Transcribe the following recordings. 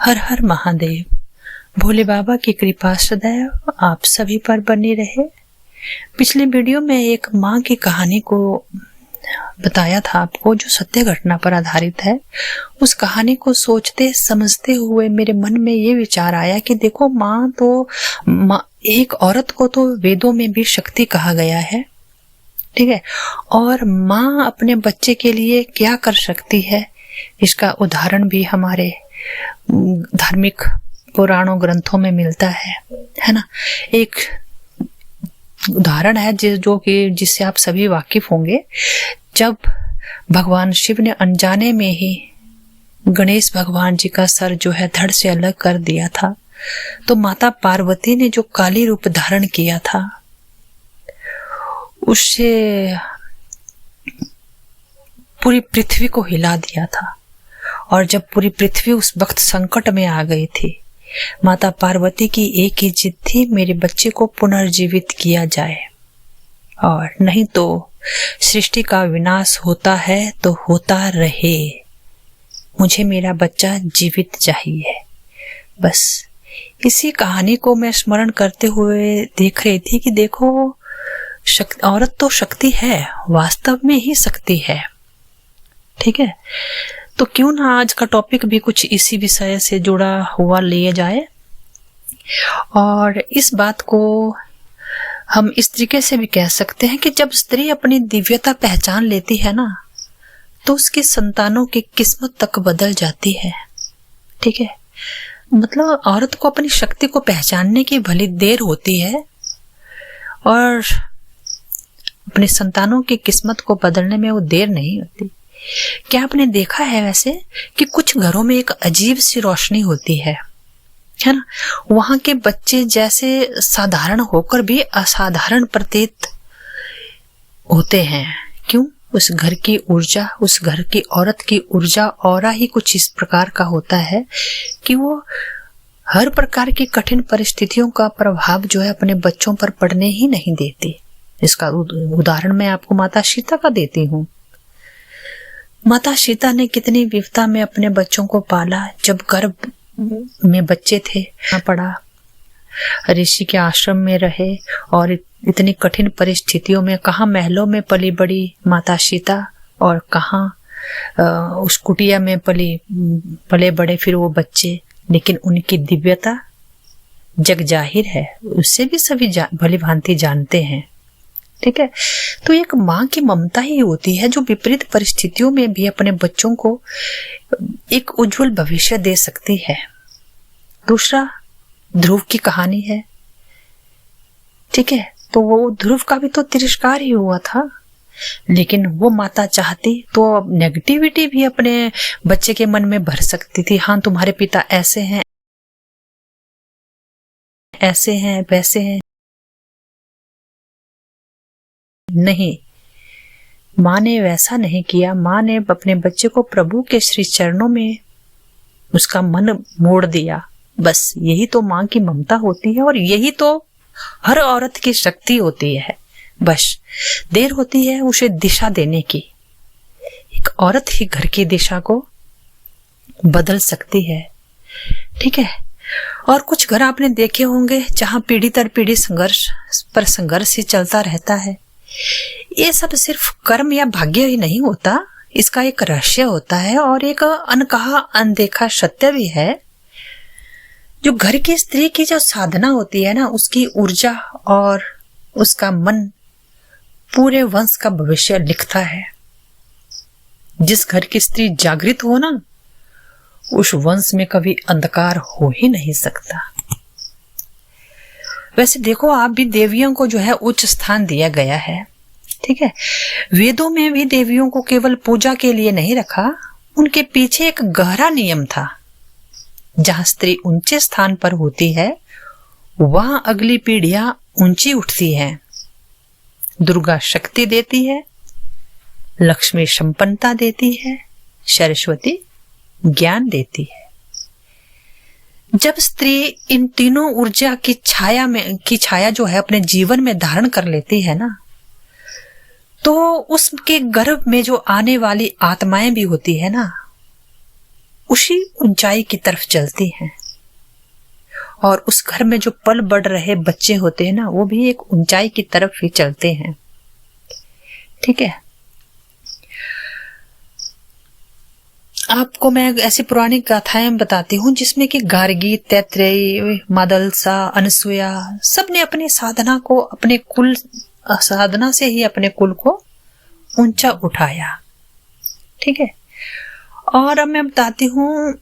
हर हर महादेव। भोले बाबा की कृपा सदैव आप सभी पर बनी रहे। पिछले वीडियो में एक माँ की कहानी को बताया था आपको, जो सत्य घटना पर आधारित है। उस कहानी को सोचते समझते हुए मेरे मन में ये विचार आया कि देखो, एक औरत को तो वेदों में भी शक्ति कहा गया है, ठीक है, और माँ अपने बच्चे के लिए क्या कर सकती है, इसका उदाहरण भी हमारे धार्मिक पुराणों ग्रंथों में मिलता है ना। एक उदाहरण है जो कि जिससे आप सभी वाकिफ होंगे। जब भगवान शिव ने अनजाने में ही गणेश भगवान जी का सर जो है धड़ से अलग कर दिया था, तो माता पार्वती ने जो काली रूप धारण किया था, उससे पूरी पृथ्वी को हिला दिया था। और जब पूरी पृथ्वी उस वक्त संकट में आ गई थी, माता पार्वती की एक ही जिद थी, मेरे बच्चे को पुनर्जीवित किया जाए, और नहीं तो सृष्टि का विनाश होता है तो होता रहे, मुझे मेरा बच्चा जीवित चाहिए। बस इसी कहानी को मैं स्मरण करते हुए देख रही थी कि देखो, औरत तो शक्ति है, वास्तव में ही शक्ति है, ठीक है। तो क्यों ना आज का टॉपिक भी कुछ इसी विषय से जुड़ा हुआ लिए जाए, और इस बात को हम इस तरीके से भी कह सकते हैं कि जब स्त्री अपनी दिव्यता पहचान लेती है ना, तो उसकी संतानों की किस्मत तक बदल जाती है, ठीक है। मतलब औरत को अपनी शक्ति को पहचानने की भली देर होती है, और अपनी संतानों की किस्मत को बदलने में वो देर नहीं होती। क्या आपने देखा है वैसे कि कुछ घरों में एक अजीब सी रोशनी होती है ना। वहां के बच्चे जैसे साधारण होकर भी असाधारण प्रतीत होते हैं। क्यों? उस घर की ऊर्जा, उस घर की औरत की ऊर्जा ऑरा ही कुछ इस प्रकार का होता है कि वो हर प्रकार की कठिन परिस्थितियों का प्रभाव जो है अपने बच्चों पर पड़ने ही नहीं देती। इसका उदाहरण मैं आपको माता सीता का देती हूँ। माता सीता ने कितनी विपदा में अपने बच्चों को पाला। जब गर्भ में बच्चे थे, पड़ा, ऋषि के आश्रम में रहे, और इतनी कठिन परिस्थितियों में कहाँ महलों में पली बड़ी माता सीता, और कहाँ उस कुटिया में पले बड़े फिर वो बच्चे। लेकिन उनकी दिव्यता जग जाहिर है, उससे भी सभी भली भांति जानते हैं, ठीक है। तो एक माँ की ममता ही होती है जो विपरीत परिस्थितियों में भी अपने बच्चों को एक उज्जवल भविष्य दे सकती है। दूसरा ध्रुव की कहानी है, ठीक है। तो वो ध्रुव का भी तो तिरस्कार ही हुआ था, लेकिन वो माता चाहती तो नेगेटिविटी भी अपने बच्चे के मन में भर सकती थी। हाँ, तुम्हारे पिता ऐसे हैं, ऐसे हैं, वैसे हैं। नहीं, माँ ने वैसा नहीं किया। माँ ने अपने बच्चे को प्रभु के श्री चरणों में उसका मन मोड़ दिया। बस यही तो माँ की ममता होती है, और यही तो हर औरत की शक्ति होती है। बस देर होती है उसे दिशा देने की। एक औरत ही घर की दिशा को बदल सकती है, ठीक है। और कुछ घर आपने देखे होंगे जहां पीढ़ी दर पीढ़ी संघर्ष ही चलता रहता है। ये सब सिर्फ कर्म या भाग्य ही नहीं होता, इसका एक रहस्य होता है, और एक अनकहा अनदेखा सत्य भी है। जो घर की स्त्री की जो साधना होती है ना, उसकी ऊर्जा और उसका मन पूरे वंश का भविष्य लिखता है। जिस घर की स्त्री जागृत हो ना, उस वंश में कभी अंधकार हो ही नहीं सकता। वैसे देखो, आप भी देवियों को जो है उच्च स्थान दिया गया है, ठीक है। वेदों में भी देवियों को केवल पूजा के लिए नहीं रखा, उनके पीछे एक गहरा नियम था। जहां स्त्री ऊंचे स्थान पर होती है, वहां अगली पीढ़ियां ऊंची उठती हैं। दुर्गा शक्ति देती है, लक्ष्मी संपन्नता देती है, सरस्वती ज्ञान देती है। जब स्त्री इन तीनों ऊर्जा की छाया जो है अपने जीवन में धारण कर लेती है ना, तो उसके गर्भ में जो आने वाली आत्माएं भी होती है ना, उसी ऊंचाई की तरफ चलती हैं। और उस घर में जो पल बढ़ रहे बच्चे होते हैं ना, वो भी एक ऊंचाई की तरफ ही चलते हैं। ठीक है। आपको मैं ऐसी पुरानी गाथाएं बताती हूँ जिसमें कि गार्गी, तैत्रेयी, मादलसा, अनसुया सब ने अपनी साधना को, अपने कुल साधना से ही अपने कुल को ऊंचा उठाया। ठीक है। और अब मैं बताती हूँ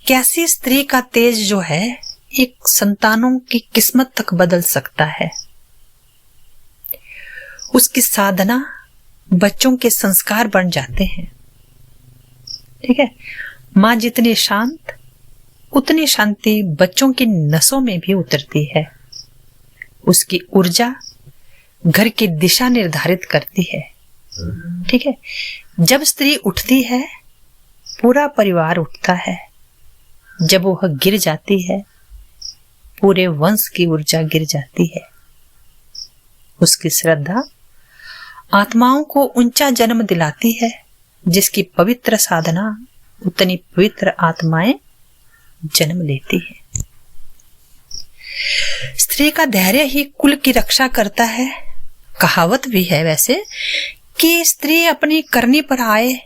कैसी स्त्री का तेज जो है एक संतानों की किस्मत तक बदल सकता है। उसकी साधना बच्चों के संस्कार बन जाते हैं। ठीक है। माँ जितनी शांत, उतनी शांति बच्चों की नसों में भी उतरती है। उसकी ऊर्जा घर की दिशा निर्धारित करती है। ठीक है। जब स्त्री उठती है, पूरा परिवार उठता है। जब वह गिर जाती है, पूरे वंश की ऊर्जा गिर जाती है। उसकी श्रद्धा आत्माओं को ऊंचा जन्म दिलाती है। जिसकी पवित्र साधना, उतनी पवित्र आत्माएं जन्म लेती है। स्त्री का धैर्य ही कुल की रक्षा करता है। कहावत भी है वैसे कि स्त्री अपनी करनी पर आए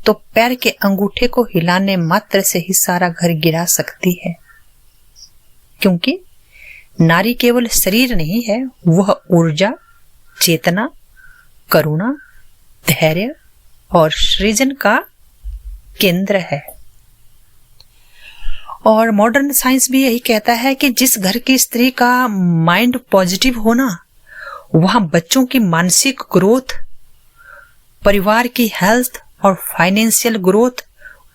तो पैर के अंगूठे को हिलाने मात्र से ही सारा घर गिरा सकती है। क्योंकि नारी केवल शरीर नहीं है, वह ऊर्जा, चेतना, करुणा, धैर्य और सृजन का केंद्र है। और मॉडर्न साइंस भी यही कहता है कि जिस घर की स्त्री का माइंड पॉजिटिव होना, वहां बच्चों की मानसिक ग्रोथ, परिवार की हेल्थ और फाइनेंशियल ग्रोथ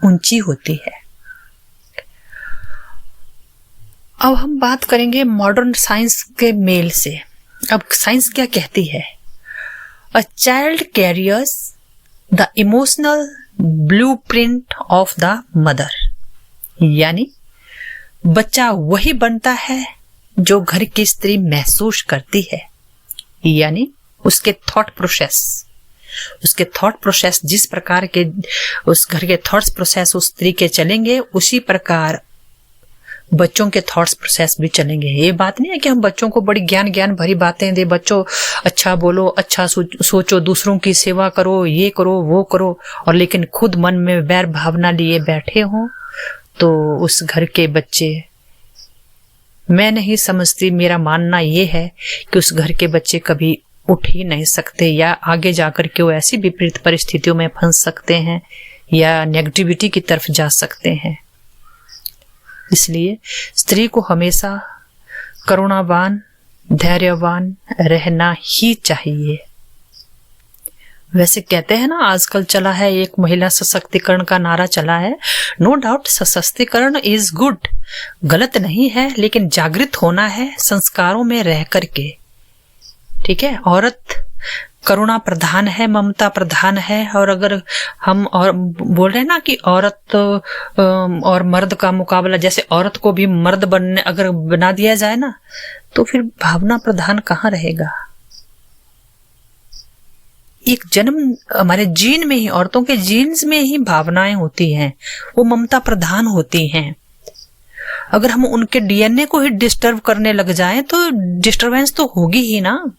ऊंची होती है। अब हम बात करेंगे मॉडर्न साइंस के मेल से। अब साइंस क्या कहती है? A child carriers the emotional blueprint of the mother, यानी बच्चा वही बनता है जो घर की स्त्री महसूस करती है। यानी उसके थॉट प्रोसेस जिस प्रकार के उस घर के थॉट्स प्रोसेस उस स्त्री के चलेंगे, उसी प्रकार बच्चों के थॉट्स प्रोसेस भी चलेंगे। ये बात नहीं है कि हम बच्चों को बड़ी ज्ञान भरी बातें दे, बच्चों अच्छा बोलो, अच्छा सोचो, दूसरों की सेवा करो, ये करो, वो करो, और लेकिन खुद मन में वैर भावना लिए बैठे हों, तो उस घर के बच्चे, मैं नहीं समझती, मेरा मानना ये है कि उस घर के बच्चे कभी उठ ही नहीं सकते, या आगे जाकर के वो ऐसी विपरीत परिस्थितियों में फंस सकते हैं या नेगेटिविटी की तरफ जा सकते हैं। इसलिए स्त्री को हमेशा करुणावान, धैर्यवान रहना ही चाहिए। वैसे कहते हैं ना, आजकल चला है एक महिला सशक्तिकरण का नारा चला है। नो डाउट सशक्तिकरण इज गुड, गलत नहीं है, लेकिन जागृत होना है संस्कारों में रह करके। ठीक है। औरत करुणा प्रधान है, ममता प्रधान है। और अगर हम और बोल रहे हैं ना कि औरत और मर्द का मुकाबला, जैसे औरत को भी मर्द बनने अगर बना दिया जाए ना, तो फिर भावना प्रधान कहाँ रहेगा? एक जन्म हमारे जीन में ही, औरतों के जीन्स में ही भावनाएं होती हैं, वो ममता प्रधान होती हैं। अगर हम उनके डीएनए को ही डिस्टर्ब करने लग जाएं तो डिस्टरबेंस तो होगी ही ना।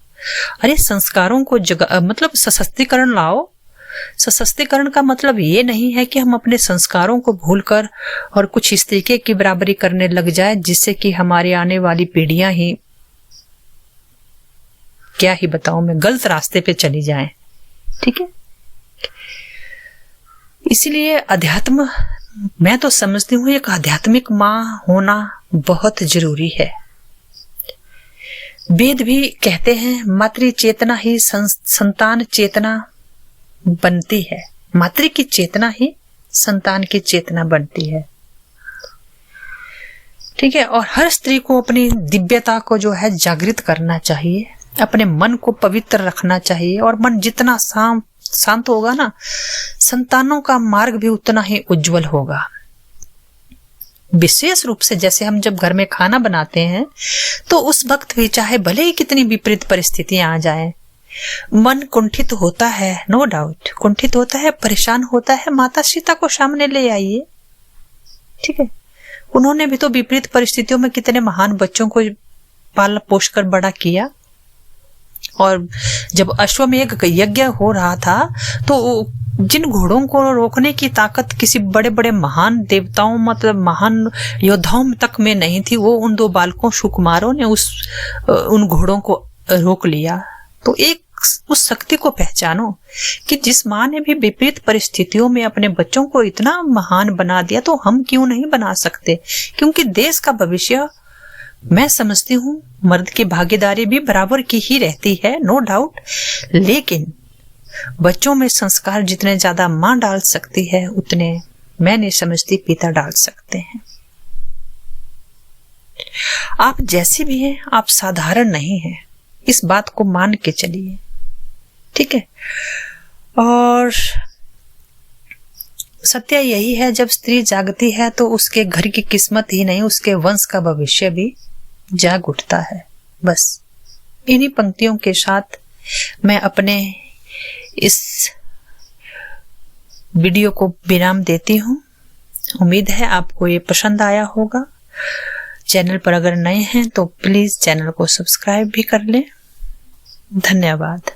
अरे संस्कारों को मतलब सशक्तिकरण लाओ। सशक्तिकरण का मतलब ये नहीं है कि हम अपने संस्कारों को भूलकर और कुछ इस तरीके की बराबरी करने लग जाए जिससे कि हमारी आने वाली पीढ़ियां ही, क्या ही बताऊं मैं, गलत रास्ते पे चली जाएं। ठीक है। इसीलिए अध्यात्म, मैं तो समझती हूँ एक आध्यात्मिक माँ होना बहुत जरूरी है। वेद भी कहते हैं मातृ चेतना ही संतान चेतना बनती है। मातृ की चेतना ही संतान की चेतना बनती है। ठीक है। और हर स्त्री को अपनी दिव्यता को जो है जागृत करना चाहिए, अपने मन को पवित्र रखना चाहिए। और मन जितना शांत होगा ना, संतानों का मार्ग भी उतना ही उज्जवल होगा। विशेष रूप से जैसे हम जब घर में खाना बनाते हैं तो उस वक्त भी चाहे भले ही कितनी विपरीत परिस्थितियां आ जाएं, मन कुंठित होता है, नो डाउट कुंठित होता है, परेशान होता है। माता सीता को सामने ले आइए, ठीक है, उन्होंने भी तो विपरीत परिस्थितियों में कितने महान बच्चों को पाल पोष कर बड़ा किया। और जब अश्वमेध यज्ञ हो रहा था तो जिन घोड़ों को रोकने की ताकत किसी बड़े बड़े महान देवताओं मतलब महान योद्धाओं तक में नहीं थी, वो उन 2 बालकों सुकुमारों ने उन घोड़ों को रोक लिया। तो एक उस शक्ति को पहचानो कि जिस माँ ने भी विपरीत परिस्थितियों में अपने बच्चों को इतना महान बना दिया, तो हम क्यों नहीं बना सकते। क्योंकि देश का भविष्य मैं समझती हूँ मर्द की भागीदारी भी बराबर की ही रहती है, नो डाउट, लेकिन बच्चों में संस्कार जितने ज्यादा माँ डाल सकती है उतने मैं नहीं समझती पिता डाल सकते हैं। आप जैसे भी हैं, आप साधारण नहीं हैं, इस बात को मान के चलिए, ठीक है। और सत्य यही है, जब स्त्री जागती है तो उसके घर की किस्मत ही नहीं, उसके वंश का भविष्य भी जाग उठता है। बस इन्हीं पंक्तियों के साथ मैं अपने इस वीडियो को विराम देती हूँ। उम्मीद है आपको ये पसंद आया होगा। चैनल पर अगर नए हैं तो प्लीज चैनल को सब्सक्राइब भी कर लें। धन्यवाद।